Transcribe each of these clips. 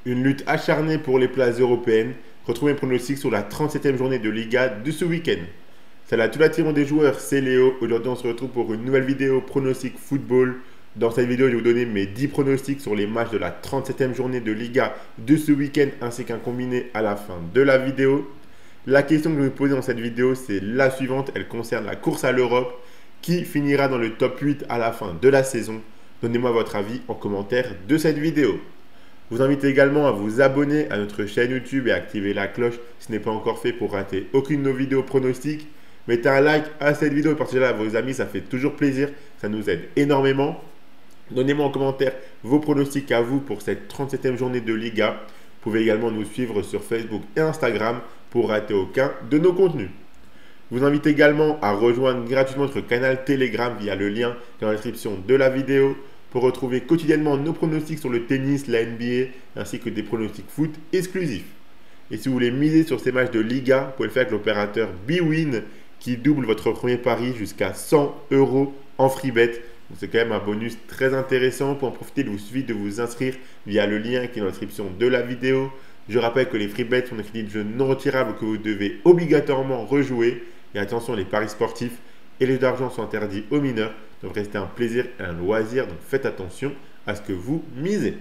Une lutte acharnée pour les places européennes. Retrouvez mes pronostics sur la 37e journée de Liga de ce week-end. Salut à tout l'attirant des joueurs, c'est Léo. Aujourd'hui, on se retrouve pour une nouvelle vidéo pronostic football. Dans cette vidéo, je vais vous donner mes 10 pronostics sur les matchs de la 37e journée de Liga de ce week-end ainsi qu'un combiné à la fin de la vidéo. La question que je vais vous poser dans cette vidéo, c'est la suivante. Elle concerne la course à l'Europe. Qui finira dans le top 8 à la fin de la saison? Donnez-moi votre avis en commentaire de cette vidéo. Je vous invite également à vous abonner à notre chaîne YouTube et à activer la cloche si ce n'est pas encore fait pour rater aucune de nos vidéos pronostics. Mettez un like à cette vidéo et partagez-la à vos amis, ça fait toujours plaisir, ça nous aide énormément. Donnez-moi en commentaire vos pronostics à vous pour cette 37e journée de Liga. Vous pouvez également nous suivre sur Facebook et Instagram pour rater aucun de nos contenus. Je vous invite également à rejoindre gratuitement notre canal Telegram via le lien dans la description de la vidéo pour retrouver quotidiennement nos pronostics sur le tennis, la NBA ainsi que des pronostics foot exclusifs. Et si vous voulez miser sur ces matchs de Liga, vous pouvez le faire avec l'opérateur bwin qui double votre premier pari jusqu'à 100 € en free bet. C'est quand même un bonus très intéressant. Pour en profiter, il vous suffit de vous inscrire via le lien qui est dans la description de la vidéo. Je rappelle que les free bets sont des crédits de jeu non retirables que vous devez obligatoirement rejouer. Et attention, les paris sportifs et les jeux d'argent sont interdits aux mineurs. Donc rester un plaisir et un loisir. Donc faites attention à ce que vous misez.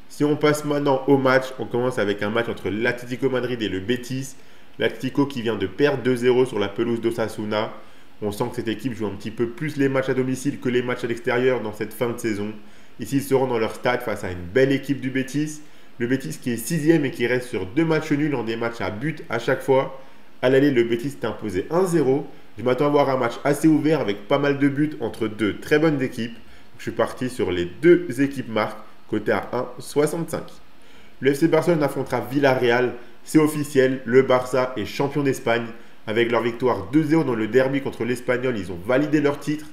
Si on passe maintenant au match, on commence avec un match entre l'Atlético Madrid et le Betis. L'Atlético qui vient de perdre 2-0 sur la pelouse d'Osasuna. On sent que cette équipe joue un petit peu plus les matchs à domicile que les matchs à l'extérieur dans cette fin de saison. Ici, ils seront dans leur stade face à une belle équipe du Betis. Le Betis qui est 6e et qui reste sur 2 matchs nuls dans des matchs à but à chaque fois. À l'aller, le Betis s'est imposé 1-0. Je m'attends à voir un match assez ouvert avec pas mal de buts entre deux très bonnes équipes. Je suis parti sur les deux équipes marques, côté à 1,65. Le FC Barcelone affrontera Villarreal. C'est officiel, le Barça est champion d'Espagne. Avec leur victoire 2-0 dans le derby contre l'Espagnol, ils ont validé leur titre.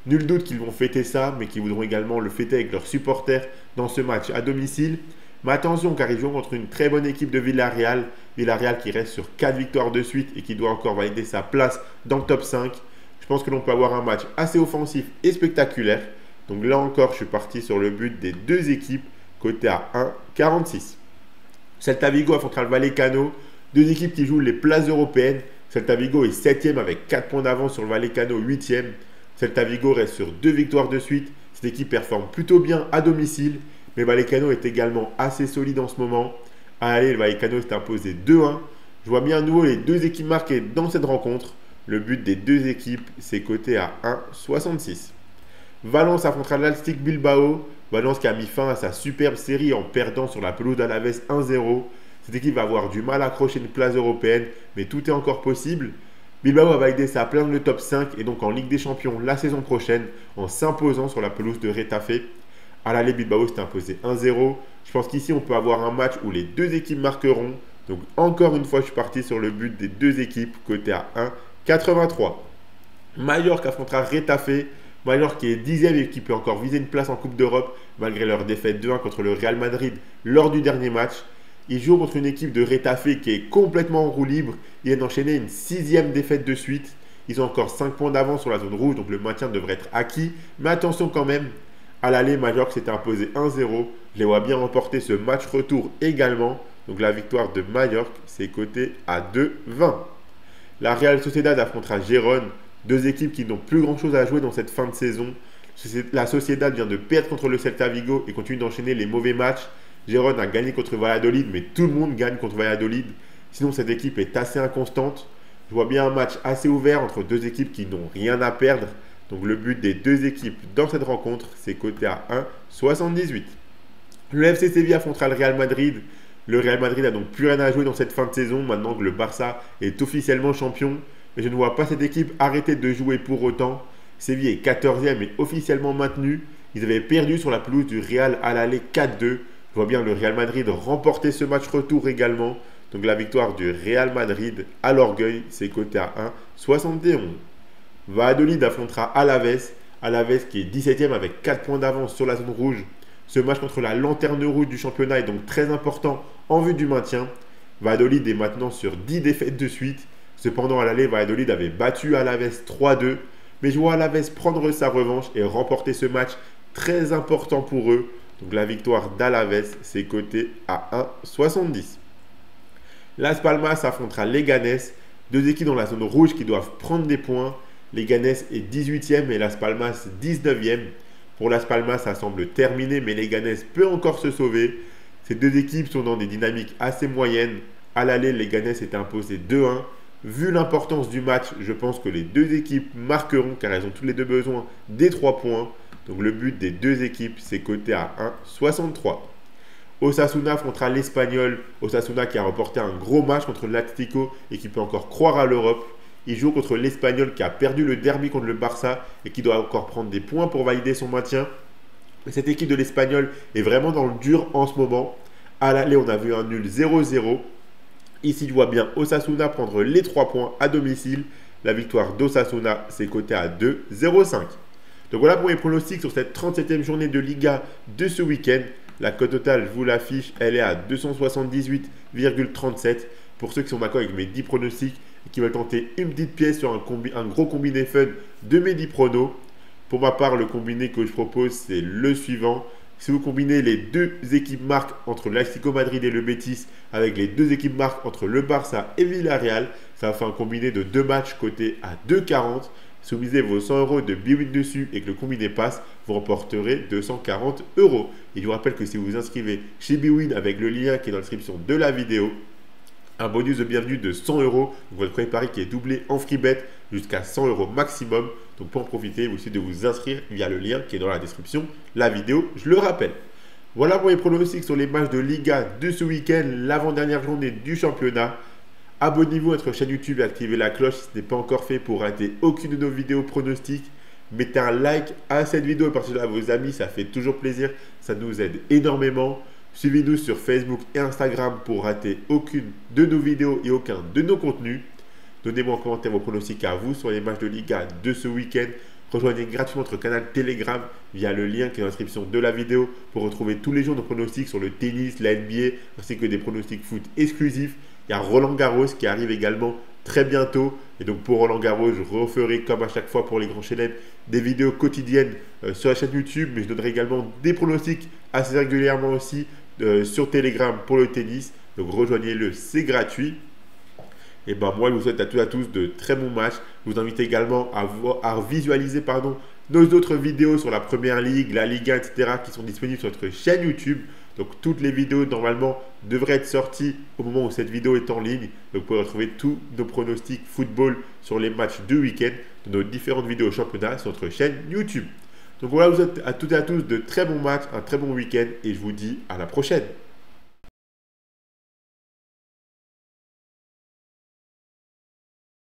Nul doute qu'ils vont fêter ça, mais qu'ils voudront également le fêter avec leurs supporters dans ce match à domicile. Mais attention, car ils jouent contre une très bonne équipe de Villarreal. Villarreal qui reste sur 4 victoires de suite et qui doit encore valider sa place dans le top 5. Je pense que l'on peut avoir un match assez offensif et spectaculaire. Donc là encore, je suis parti sur le but des deux équipes, côté à 1,46. Celta Vigo affrontera le Vallecano. Deux équipes qui jouent les places européennes. Celta Vigo est 7e avec 4 points d'avance sur le Vallecano 8e. Celta Vigo reste sur 2 victoires de suite. Cette équipe performe plutôt bien à domicile. Mais Vallecano est également assez solide en ce moment. À aller, le Vallecano s'est imposé 2-1. Je vois bien à nouveau les deux équipes marquées dans cette rencontre. Le but des deux équipes, c'est coté à 1,66. Valence affrontera l'Athletic Bilbao. Valence qui a mis fin à sa superbe série en perdant sur la pelouse d'Alaves 1-0. Cette équipe va avoir du mal à accrocher une place européenne, mais tout est encore possible. Bilbao a validé sa place dans le top 5 et donc en Ligue des Champions la saison prochaine en s'imposant sur la pelouse de Retafe. À l'aller, Bilbao s'est imposé 1-0. Je pense qu'ici, on peut avoir un match où les deux équipes marqueront. Donc encore une fois, je suis parti sur le but des deux équipes, côté à 1,83. Mallorca affrontera Retafe. Mallorca qui est 10e et qui peut encore viser une place en Coupe d'Europe malgré leur défaite 2-1 contre le Real Madrid lors du dernier match. Ils jouent contre une équipe de Retafe qui est complètement en roue libre. Ils viennent d'enchaîner une 6e défaite de suite. Ils ont encore 5 points d'avance sur la zone rouge, donc le maintien devrait être acquis. Mais attention quand même, à l'aller, Mallorca s'était imposé 1-0. Je les vois bien remporter ce match retour également. Donc la victoire de Mallorca, c'est coté à 2,20. La Real Sociedad affrontera Gérone. Deux équipes qui n'ont plus grand chose à jouer dans cette fin de saison. La Sociedad vient de perdre contre le Celta Vigo et continue d'enchaîner les mauvais matchs. Gérone a gagné contre Valladolid, mais tout le monde gagne contre Valladolid. Sinon, cette équipe est assez inconstante. Je vois bien un match assez ouvert entre deux équipes qui n'ont rien à perdre. Donc le but des deux équipes dans cette rencontre, c'est coté à 1,78. Le FC Séville affrontera le Real Madrid. Le Real Madrid n'a donc plus rien à jouer dans cette fin de saison, maintenant que le Barça est officiellement champion. Mais je ne vois pas cette équipe arrêter de jouer pour autant. Séville est 14e et officiellement maintenu. Ils avaient perdu sur la pelouse du Real à l'aller 4-2. Je vois bien le Real Madrid remporter ce match retour également. Donc la victoire du Real Madrid à l'orgueil, c'est coté à 1,71. Valladolid affrontera Alaves. Alaves qui est 17e avec 4 points d'avance sur la zone rouge. Ce match contre la lanterne rouge du championnat est donc très important en vue du maintien. Valladolid est maintenant sur 10 défaites de suite. Cependant, à l'aller, Valladolid avait battu Alaves 3-2. Mais je vois Alaves prendre sa revanche et remporter ce match très important pour eux. Donc la victoire d'Alaves, c'est coté à 1,70. Las Palmas affrontera Leganés, deux équipes dans la zone rouge qui doivent prendre des points. Leganés est 18e et Las Palmas 19e. Pour Las Palmas, ça semble terminé, mais Leganés peut encore se sauver. Ces deux équipes sont dans des dynamiques assez moyennes. À l'aller, Leganés est imposé 2-1. Vu l'importance du match, je pense que les deux équipes marqueront car elles ont tous les deux besoin des 3 points. Donc le but des deux équipes, c'est coté à 1,63. Osasuna affrontera l'Espagnol. Osasuna qui a remporté un gros match contre l'Atlético et qui peut encore croire à l'Europe. Il joue contre l'Espagnol qui a perdu le derby contre le Barça et qui doit encore prendre des points pour valider son maintien. Mais cette équipe de l'Espagnol est vraiment dans le dur en ce moment. À l'aller, on a vu un nul 0-0. Ici, je vois bien Osasuna prendre les 3 points à domicile. La victoire d'Osasuna, c'est coté à 2,05. Donc voilà pour mes pronostics sur cette 37e journée de Liga de ce week-end. La cote totale, je vous l'affiche, elle est à 278,37. Pour ceux qui sont d'accord avec mes 10 pronostics et qui veulent tenter une petite pièce sur un gros combiné fun de mes 10 pronos. Pour ma part, le combiné que je propose, c'est le suivant. Si vous combinez les deux équipes marques entre l'Atlético Madrid et le Betis avec les deux équipes marques entre le Barça et Villarreal, ça fait un combiné de 2 matchs coté à 2,40. Si vous misez vos 100 € de Bwin dessus et que le combiné passe, vous remporterez 240 €. Et je vous rappelle que si vous vous inscrivez chez Bwin avec le lien qui est dans la description de la vidéo, un bonus de bienvenue de 100 €. Donc votre premier pari qui est doublé en free bet jusqu'à 100 € maximum. Donc pour en profiter, il suffit de vous inscrire via le lien qui est dans la description de la vidéo, je le rappelle. Voilà pour les pronostics sur les matchs de Liga de ce week-end, l'avant-dernière journée du championnat. Abonnez-vous à notre chaîne YouTube et activez la cloche si ce n'est pas encore fait pour rater aucune de nos vidéos pronostics. Mettez un like à cette vidéo et partagez-la à vos amis, ça fait toujours plaisir, ça nous aide énormément. Suivez-nous sur Facebook et Instagram pour rater aucune de nos vidéos et aucun de nos contenus. Donnez-moi en commentaire vos pronostics à vous sur les matchs de Liga de ce week-end. Rejoignez gratuitement notre canal Telegram via le lien qui est dans la description de la vidéo pour retrouver tous les jours nos pronostics sur le tennis, la NBA, ainsi que des pronostics foot exclusifs. Il y a Roland Garros qui arrive également très bientôt. Et donc pour Roland Garros, je referai comme à chaque fois pour les grands chelem des vidéos quotidiennes sur la chaîne YouTube. Mais je donnerai également des pronostics assez régulièrement aussi sur Telegram pour le tennis. Donc rejoignez-le, c'est gratuit. Et ben moi, je vous souhaite à toutes et à tous de très bons matchs. Je vous invite également à visualiser nos autres vidéos sur la Première Ligue, la Liga, etc. qui sont disponibles sur notre chaîne YouTube. Donc toutes les vidéos normalement devraient être sorties au moment où cette vidéo est en ligne. Donc vous pouvez retrouver tous nos pronostics football sur les matchs de week-end de nos différentes vidéos championnat sur notre chaîne YouTube. Donc voilà, je vous souhaite à toutes et à tous de très bons matchs, un très bon week-end et je vous dis à la prochaine.